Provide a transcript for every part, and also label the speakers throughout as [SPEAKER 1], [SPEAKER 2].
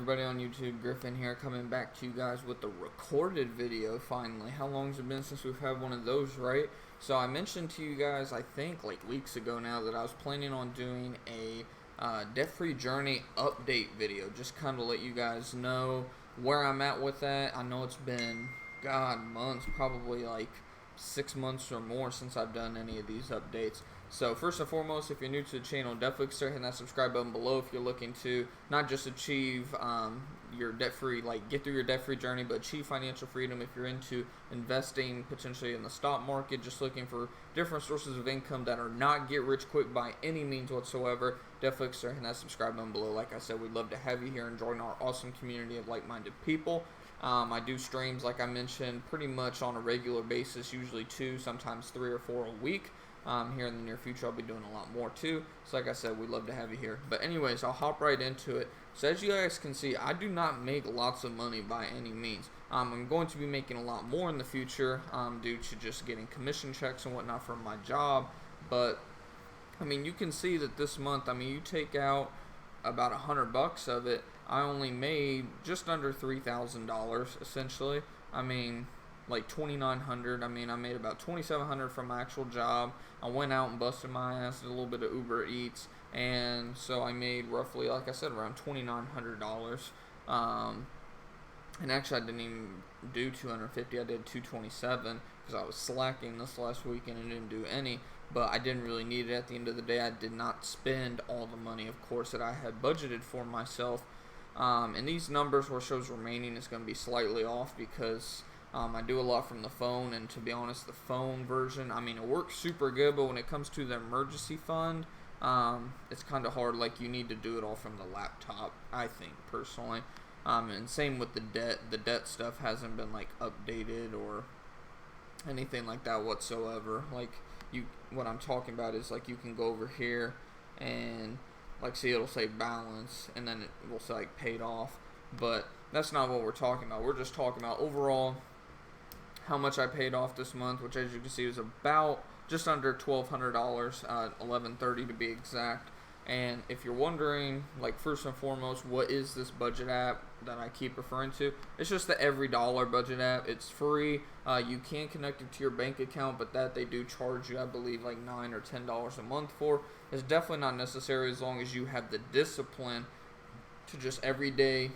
[SPEAKER 1] everybody on YouTube? Griffin here, coming back to you guys with the recorded video finally. How long has it been since we've had one of those, right? So I mentioned to you guys, I think like weeks ago now, that I was planning on doing a debt-free journey update video. Just kind of let you guys know where I'm at with that. I know it's been, God, months, probably like 6 months or more since I've done any of these updates. So first and foremost, if you're new to the channel, definitely start hitting that subscribe button below if you're looking to not just achieve your debt-free, like get through your debt-free journey, but achieve financial freedom. If you're into investing potentially in the stock market, just looking for different sources of income that are not get rich quick by any means whatsoever, definitely start hitting that subscribe button below. Like I said, we'd love to have you here and join our awesome community of like-minded people. I do streams, like I mentioned, pretty much on a regular basis, usually 2, sometimes 3 or 4 a week. Here in the near future, I'll be doing a lot more too. So like I said, we'd love to have you here. But anyways, I'll hop right into it. So as you guys can see, I do not make lots of money by any means. I'm going to be making a lot more in the future due to just getting commission checks and whatnot from my job. But I mean, you can see that this month, I mean, you take out about $100 of it, I only made just under $3,000 essentially. I mean, like $2,900. I mean, I made about $2,700 from my actual job. I went out and busted my ass, did a little bit of Uber Eats, and so I made roughly, like I said, around $2,900. And actually, I didn't even do 250. I did 227 because I was slacking this last weekend and didn't do any. But I didn't really need it at the end of the day. I did not spend all the money, of course, that I had budgeted for myself. And these numbers where it shows remaining is going to be slightly off because I do a lot from the phone, and to be honest, the phone version, I mean, it works super good, but when it comes to the emergency fund, it's kind of hard. Like, you need to do it all from the laptop, I think, personally. And same with the debt. The debt stuff hasn't been, like, updated or anything like that whatsoever. Like, what I'm talking about is, like, you can go over here and, like, see, it'll say balance, and then it will say, like, paid off. But that's not what we're talking about. We're just talking about overall how much I paid off this month, which, as you can see, was about just under $1,200, $1,130 to be exact. And if you're wondering, like, first and foremost, what is this budget app that I keep referring to? It's just the EveryDollar budget app. It's free. You can connect it to your bank account, but that they do charge you, I believe, like $9 or $10 a month for. It's definitely not necessary as long as you have the discipline to just every day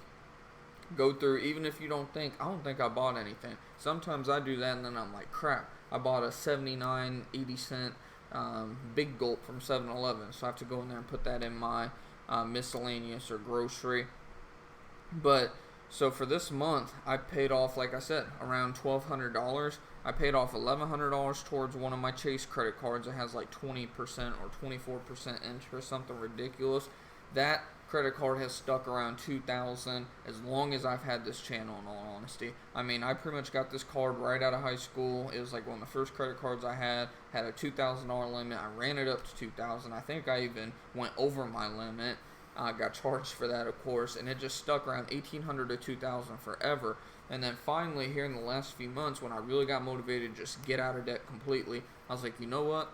[SPEAKER 1] go through, even if you don't think, I don't think I bought anything. Sometimes I do that and then I'm like, crap, I bought a 79-80 cent Big Gulp from 7-Eleven, so I have to go in there and put that in my miscellaneous or grocery. But so for this month, I paid off, like I said, around $1,200. I paid off $1,100 towards one of my Chase credit cards. It has like 20% or 24% interest, something ridiculous. That credit card has stuck around $2,000 as long as I've had this channel, in all honesty. I mean, I pretty much got this card right out of high school. It was like one of the first credit cards I had a $2,000 limit. I ran it up to $2,000. I think I even went over my limit. I got charged for that, of course, and it just stuck around $1,800 to $2,000 forever. And then finally, here in the last few months, when I really got motivated to just get out of debt completely, I was like, you know what?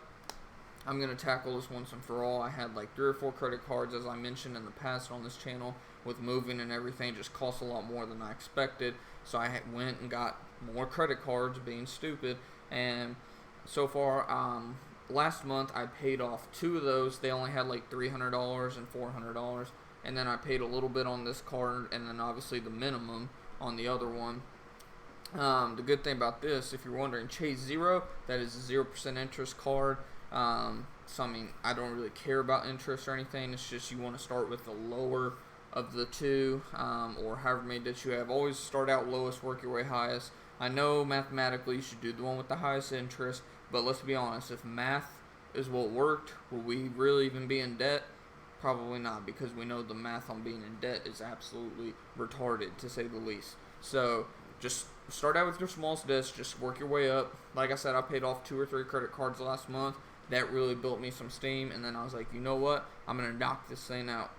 [SPEAKER 1] I'm going to tackle this once and for all. I had like 3 or 4 credit cards, as I mentioned in the past on this channel, with moving and everything. Just cost a lot more than I expected. So I went and got more credit cards, being stupid. And so far, last month I paid off 2 of those. They only had like $300 and $400. And then I paid a little bit on this card, and then obviously the minimum on the other one. The good thing about this, if you're wondering, Chase Zero, that is a 0% interest card. So I mean, I don't really care about interest or anything. It's just you want to start with the lower of the 2, or however many debts you have. Always start out lowest, work your way highest. I know mathematically you should do the one with the highest interest, but let's be honest, if math is what worked, will we really even be in debt? Probably not, because we know the math on being in debt is absolutely retarded, to say the least. So just start out with your smallest debts, just work your way up. Like I said, I paid off 2 or 3 credit cards last month. That really built me some steam, and then I was like, you know what? I'm going to knock this thing out.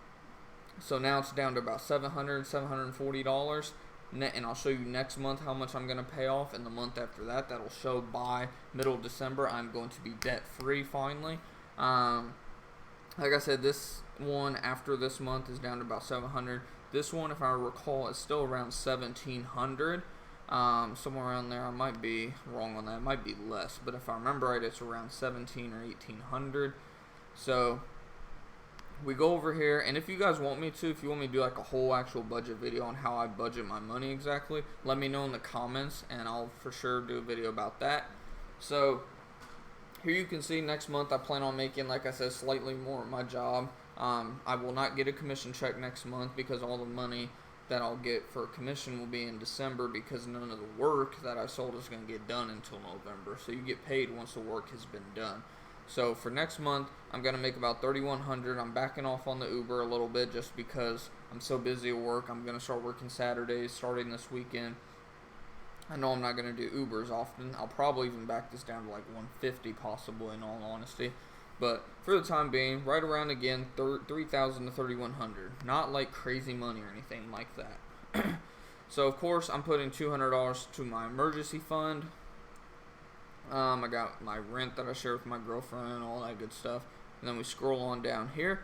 [SPEAKER 1] So now it's down to about $700, $740, and I'll show you next month how much I'm going to pay off, and the month after that, that'll show by middle of December, I'm going to be debt-free finally. Like I said, this one after this month is down to about $700. This one, if I recall, is still around 1,700. Somewhere around there. I might be wrong on that. It might be less, but if I remember right, it's around 17 or 1,800. So we go over here, and if you guys want me to, if you want me to do like a whole actual budget video on how I budget my money exactly, let me know in the comments, and I'll for sure do a video about that. So here you can see next month I plan on making, like I said, slightly more at my job. I will not get a commission check next month because all the money that I'll get for commission will be in December, because none of the work that I sold is going to get done until November. So you get paid once the work has been done. So for next month, I'm going to make about $3,100. I'm backing off on the Uber a little bit just because I'm so busy at work. I'm going to start working Saturdays starting this weekend. I know I'm not going to do Ubers often. I'll probably even back this down to like 150 possible, in all honesty. But for the time being, right around again, 3,000 to 3,100. Not like crazy money or anything like that. So of course, I'm putting $200 to my emergency fund. I got my rent that I share with my girlfriend and all that good stuff. And then we scroll on down here.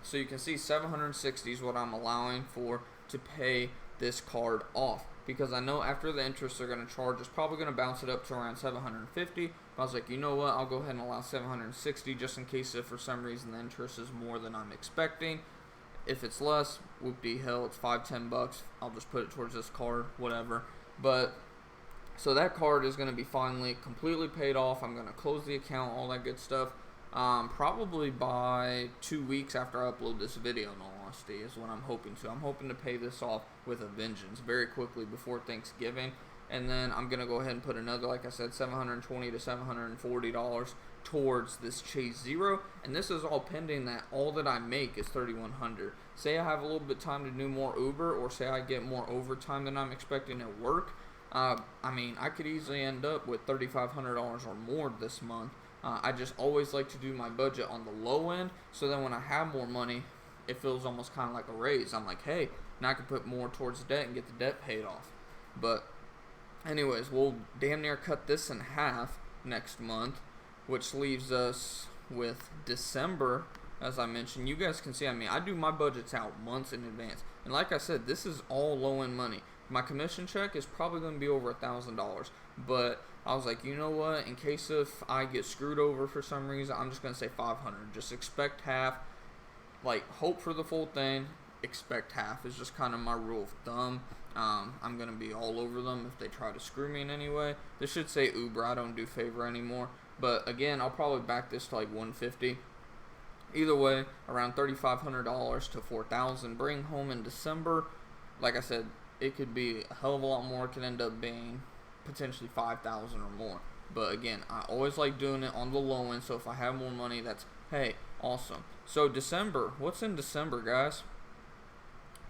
[SPEAKER 1] So you can see 760 is what I'm allowing for to pay this card off. Because I know after the interest they're going to charge, it's probably going to bounce it up to around 750. But I was like, you know what, I'll go ahead and allow 760 just in case if for some reason the interest is more than I'm expecting. If it's less, whoop-de-hell, it's $5-10. I'll just put it towards this card, whatever. But so that card is going to be finally completely paid off. I'm going to close the account, all that good stuff. Probably by 2 weeks after I upload this video, in all honesty, is what I'm hoping to. I'm hoping to pay this off with a vengeance very quickly before Thanksgiving. And then I'm going to go ahead and put another, like I said, $720 to $740 towards this Chase Zero. And this is all pending that all that I make is $3,100. Say I have a little bit of time to do more Uber, or say I get more overtime than I'm expecting at work. I mean, I could easily end up with $3,500 or more this month. I just always like to do my budget on the low end, so then when I have more money, it feels almost kind of like a raise. I'm like, hey, now I can put more towards the debt and get the debt paid off. But anyways, we'll damn near cut this in half next month, which leaves us with December. As I mentioned, you guys can see, I mean, I do my budgets out months in advance. And like I said, this is all low-end money. My commission check is probably going to be over $1,000. But I was like, you know what? In case if I get screwed over for some reason, I'm just going to say 500. Just expect half. Like, hope for the full thing. Expect half is just kind of my rule of thumb. I'm going to be all over them if they try to screw me in any way. This should say Uber. I don't do favor anymore. But again, I'll probably back this to like 150. Either way, around $3,500 to $4,000. Bring home in December. Like I said, it could be a hell of a lot more. It could end up being potentially $5,000 or more. But again, I always like doing it on the low end. So if I have more money, that's, hey, awesome. So December, what's in December, guys?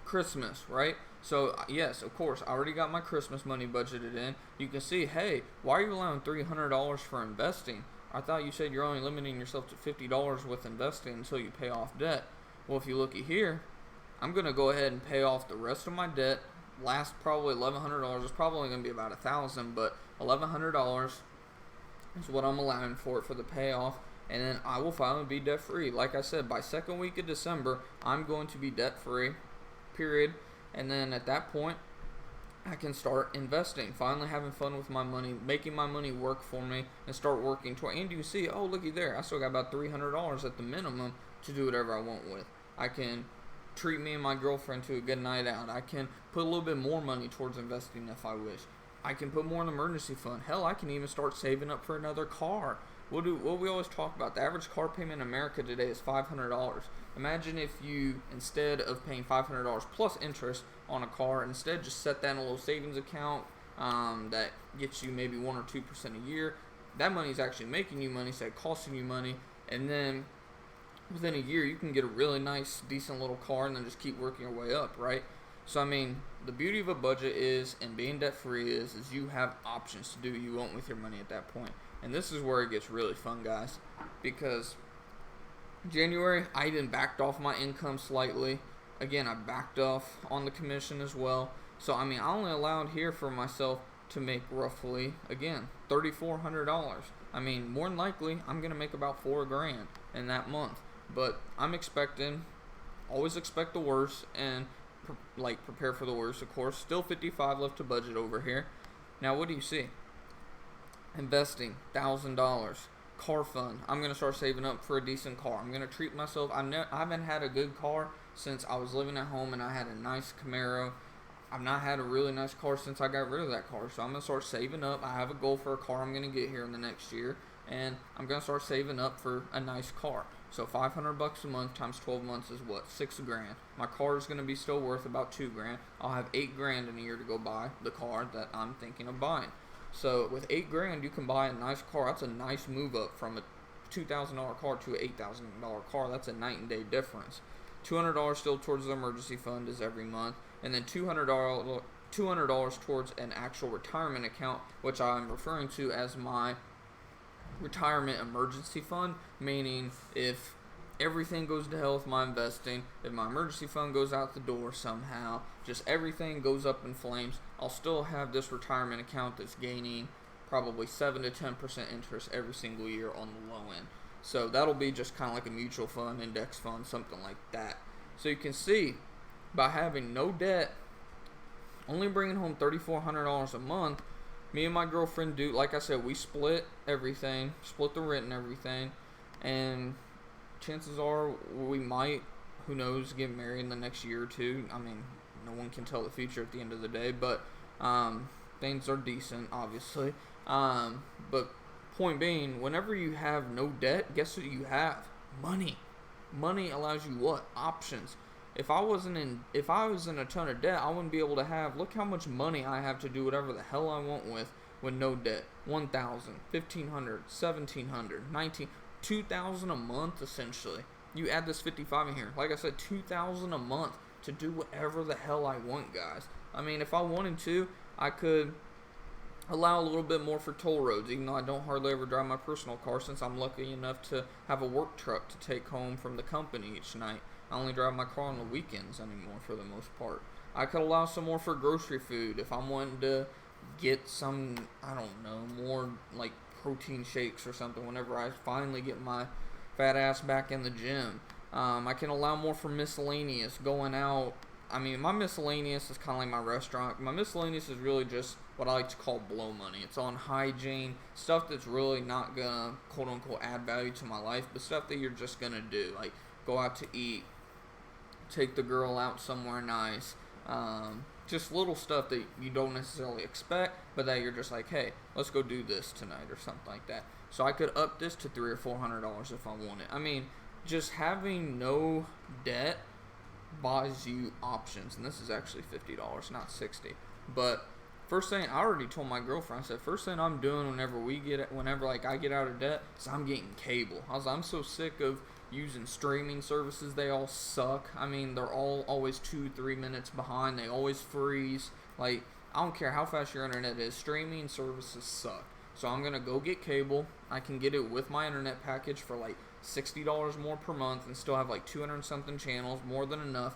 [SPEAKER 1] Christmas, right? So yes, of course, I already got my Christmas money budgeted in. You can see, hey, why are you allowing $300 for investing? I thought you said you're only limiting yourself to $50 with investing until you pay off debt. Well, if you look at here, I'm going to go ahead and pay off the rest of my debt. Last probably $1,100. It's probably going to be about $1,000, but $1,100 is what I'm allowing for it for the payoff. And then I will finally be debt free. Like I said, by second week of December, I'm going to be debt free, period. And then at that point, I can start investing, finally having fun with my money, making my money work for me, and start working toward. And you see, oh, looky there, I still got about $300 at the minimum to do whatever I want with. I can treat me and my girlfriend to a good night out. I can put a little bit more money towards investing if I wish. I can put more in the emergency fund. Hell, I can even start saving up for another car. What we always talk about, the average car payment in America today is $500. Imagine if you, instead of paying $500 plus interest on a car, instead just set that in a little savings account that gets you maybe 1 or 2% a year. That money is actually making you money, instead of costing you money. And then within a year, you can get a really nice, decent little car and then just keep working your way up, right? So, I mean, the beauty of a budget is, and being debt-free is you have options to do what you want with your money at that point. And this is where it gets really fun, guys, because January, I even backed off my income slightly. Again, I backed off on the commission as well. So, I mean, I only allowed here for myself to make roughly, again, $3,400. I mean, more than likely, I'm going to make about $4,000 in that month. But I'm expecting, always expect the worst, and prepare for the worst, of course. Still 55 left to budget over here. Now, what do you see? Investing, $1,000. Car fund. I'm going to start saving up for a decent car. I'm going to treat myself. I haven't had a good car since I was living at home and I had a nice Camaro. I've not had a really nice car since I got rid of that car. So I'm going to start saving up. I have a goal for a car I'm going to get here in the next year. And I'm going to start saving up for a nice car. So $500 a month times 12 months is what? $6,000. My car is going to be still worth about $2,000. I'll have $8,000 in a year to go buy the car that I'm thinking of buying. So with $8,000, you can buy a nice car. That's a nice move up from a $2,000 car to an $8,000 car. That's a night and day difference. $200 still towards the emergency fund is every month, and then $200 towards an actual retirement account, which I'm referring to as my retirement emergency fund, meaning if everything goes to hell with my investing, if my emergency fund goes out the door somehow, just everything goes up in flames, I'll still have this retirement account that's gaining probably 7 to 10% interest every single year on the low end. So that'll be just kind of like a mutual fund, index fund, something like that. So you can see, by having no debt, only bringing home $3,400 a month, me and my girlfriend do, like I said, we split everything, split the rent and everything, and chances are we might, who knows, get married in the next year or two. I mean, no one can tell the future at the end of the day, but things are decent, obviously. But point being, whenever you have no debt, guess what you have? Money. Money allows you what? Options. If I was in a ton of debt, I wouldn't be able to have, look how much money I have to do whatever the hell I want with no debt. $1,000, $1,500, $1,700, $19,000, $2,000 a month essentially. You add this 55 in here. Like I said, $2,000 a month to do whatever the hell I want, guys. I mean, if I wanted to, I could allow a little bit more for toll roads, even though I don't hardly ever drive my personal car since I'm lucky enough to have a work truck to take home from the company each night. I only drive my car on the weekends anymore for the most part. I could allow some more for grocery food if I'm wanting to get some, I don't know, more like protein shakes or something whenever I finally get my fat ass back in the gym. I can allow more for miscellaneous, going out. I mean, my miscellaneous is kind of like my restaurant. My miscellaneous is really just what I like to call blow money. It's on hygiene, stuff that's really not gonna, quote unquote, add value to my life, but stuff that you're just gonna do, like go out to eat, take the girl out somewhere nice, just little stuff that you don't necessarily expect, but that you're just like, hey, let's go do this tonight or something like that. So I could up this to $300 or $400 if I wanted. I mean, just having no debt buys you options, and this is actually $50, not $60. But first thing, I already told my girlfriend, I said, first thing I'm doing whenever like I get out of debt, is I'm getting cable. I'm so sick of using streaming services. They all suck. I mean, they're all always 2-3 minutes behind. They always freeze. Like, I don't care how fast your internet is, streaming services suck. So I'm gonna go get cable. I can get it with my internet package for like $60 more per month and still have like 200 and something channels, more than enough.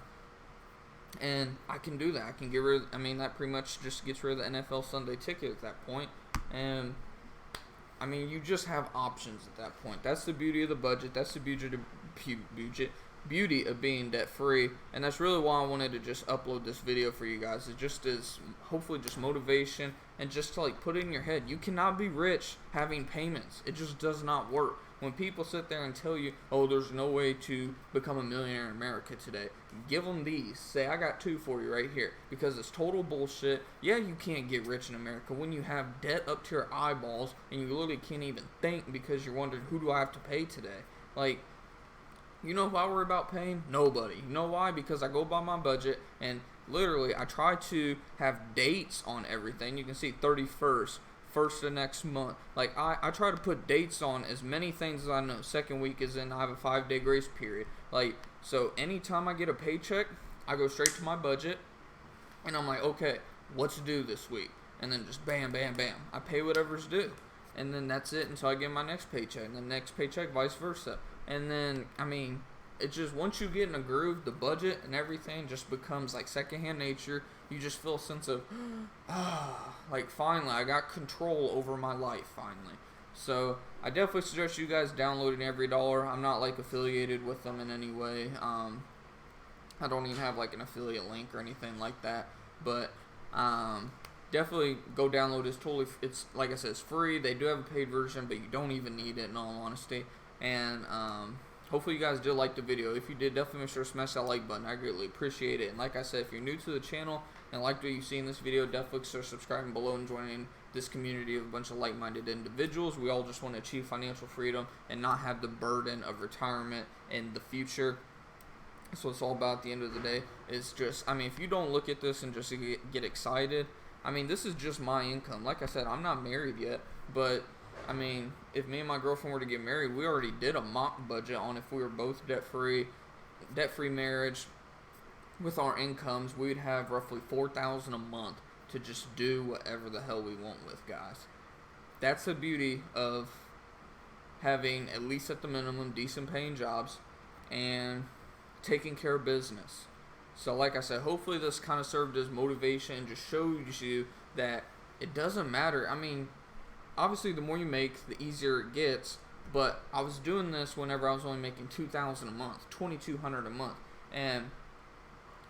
[SPEAKER 1] And I can do that. I can get rid of, I mean, that pretty much just gets rid of the NFL Sunday ticket at that point. And I mean, you just have options at that point. That's the beauty of the budget. That's the beauty of being debt free. And that's really why I wanted to just upload this video for you guys. It just is hopefully just motivation and just to like put it in your head. You cannot be rich having payments. It just does not work. When people sit there and tell you, oh, there's no way to become a millionaire in America today, give them these. Say, I got two for you right here. Because it's total bullshit. Yeah, you can't get rich in America when you have debt up to your eyeballs and you literally can't even think because you're wondering, who do I have to pay today? Like, you know who I worry about paying? Nobody. You know why? Because I go by my budget and literally I try to have dates on everything. You can see 31st. First of next month. Like, I try to put dates on as many things as I know. Second week is in, I have a 5-day grace period. Like, so anytime I get a paycheck, I go straight to my budget, and I'm like, okay, what's due this week? And then just bam, bam, bam. I pay whatever's due. And then that's it until I get my next paycheck. And the next paycheck, vice versa. And then, I mean, it just, once you get in a groove, the budget and everything just becomes like secondhand nature. You just feel a sense of, like, finally, I got control over my life, finally. So, I definitely suggest you guys downloading Every Dollar. I'm not, like, affiliated with them in any way. I don't even have like an affiliate link or anything like that, but definitely go download. It's like I said, it's free. They do have a paid version, but you don't even need it in all honesty. And hopefully you guys did like the video. If you did, definitely make sure to smash that like button. I greatly appreciate it. And like I said, if you're new to the channel and like what you see in this video, definitely consider subscribing below and joining this community of a bunch of like-minded individuals. We all just want to achieve financial freedom and not have the burden of retirement in the future. That's what it's all about at the end of the day. It's just, I mean, if you don't look at this and just get excited, I mean, this is just my income. Like I said, I'm not married yet, but I mean, if me and my girlfriend were to get married, we already did a mock budget on if we were both debt-free marriage. With our incomes, we'd have roughly $4,000 a month to just do whatever the hell we want with, guys. That's the beauty of having, at least at the minimum, decent paying jobs and taking care of business. So like I said, hopefully this kind of served as motivation and just shows you that it doesn't matter. I mean, obviously the more you make, the easier it gets, but I was doing this whenever I was only making $2,000 a month, $2,200 a month. And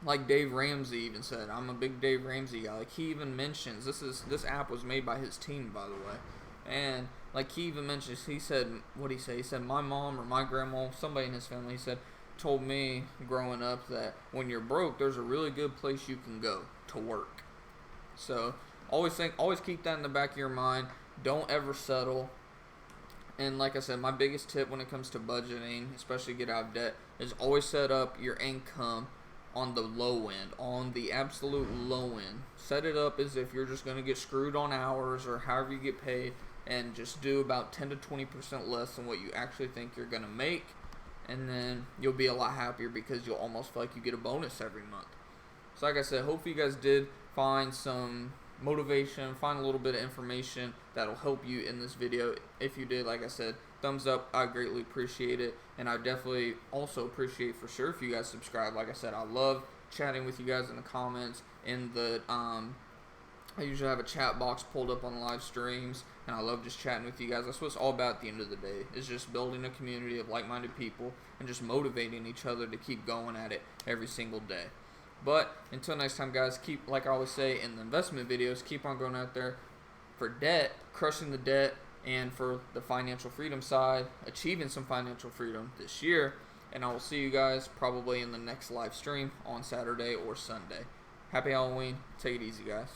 [SPEAKER 1] like Dave Ramsey even said, I'm a big Dave Ramsey guy. Like, he even mentions, this app was made by his team, by the way. And like he even mentions, he said, what'd he say? He said, my mom or my grandma, somebody in his family, he said, told me growing up that when you're broke, there's a really good place you can go to work. So always keep that in the back of your mind. Don't ever settle. And like I said, my biggest tip when it comes to budgeting, especially get out of debt, is always set up your income on the low end, on the absolute low end. Set it up as if you're just going to get screwed on hours or however you get paid, and just do about 10 to 20% less than what you actually think you're going to make. And then you'll be a lot happier because you'll almost feel like you get a bonus every month. So like I said, hopefully you guys did find some motivation, find a little bit of information that'll help you in this video. If you did, like I said, thumbs up. I greatly appreciate it. And I definitely also appreciate for sure if you guys subscribe. Like I said, I love chatting with you guys in the comments. I usually have a chat box pulled up on live streams, and I love just chatting with you guys. That's what it's all about at the end of the day, is just building a community of like-minded people and just motivating each other to keep going at it every single day. But until next time, guys, keep, like I always say in the investment videos, keep on going out there for debt, crushing the debt, and for the financial freedom side, achieving some financial freedom this year. And I will see you guys probably in the next live stream on Saturday or Sunday. Happy Halloween. Take it easy, guys.